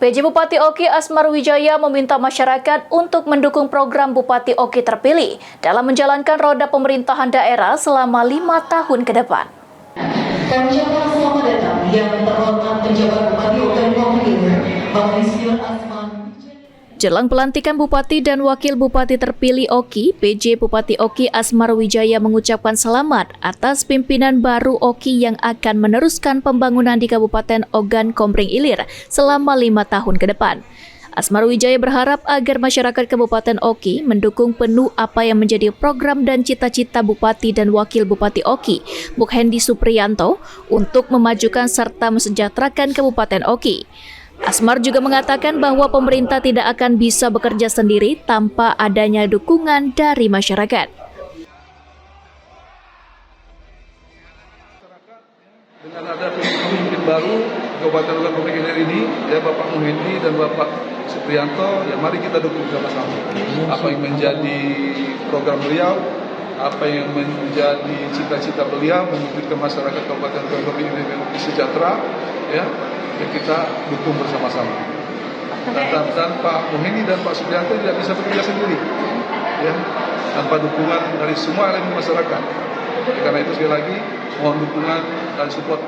PJ Bupati Oki Asmarwijaya meminta masyarakat untuk mendukung program Bupati Oki terpilih dalam menjalankan roda pemerintahan daerah selama 5 tahun ke depan. Kami ucapkan selamat datang yang terhormat penjabat Bupati Oki Bang Rizkyur Asman. Jelang pelantikan Bupati dan Wakil Bupati terpilih Oki, PJ Bupati Oki Asmarwijaya mengucapkan selamat atas pimpinan baru Oki yang akan meneruskan pembangunan di Kabupaten Ogan Komering Ilir selama 5 tahun ke depan. Asmarwijaya berharap agar masyarakat Kabupaten Oki mendukung penuh apa yang menjadi program dan cita-cita Bupati dan Wakil Bupati Oki, Mukhendi Supriyanto, untuk memajukan serta mesejahterakan Kabupaten Oki. Asmar juga mengatakan bahwa pemerintah tidak akan bisa bekerja sendiri tanpa adanya dukungan dari masyarakat. Dengan ada pemimpin baru Kabupaten Ogan Komering Ilir ini, ya Bapak Mukhendi dan Bapak Supriyanto, ya mari kita dukung sama-sama. Apa yang menjadi program beliau, apa yang menjadi cita-cita beliau mewujudkan masyarakat Kabupaten Ogan Komering Ilir yang lebih sejahtera, ya kita dukung bersama-sama. Dan Pak Mukhendi dan Pak Supriyanto tidak bisa bekerja sendiri, ya tanpa dukungan dari semua elemen masyarakat. Karena itu sekali lagi mohon dukungan dan support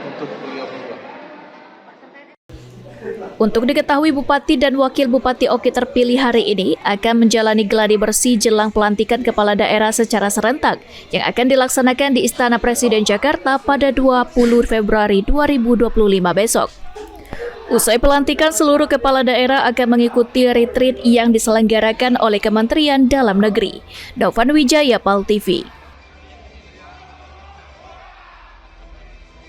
untuk beliau berdua. Untuk diketahui, Bupati dan Wakil Bupati Oki terpilih hari ini akan menjalani gladi bersih jelang pelantikan kepala daerah secara serentak yang akan dilaksanakan di Istana Presiden Jakarta pada 20 Februari 2025 besok. Usai pelantikan, seluruh kepala daerah akan mengikuti retreat yang diselenggarakan oleh Kementerian Dalam Negeri. Novan Wijaya, PAL TV.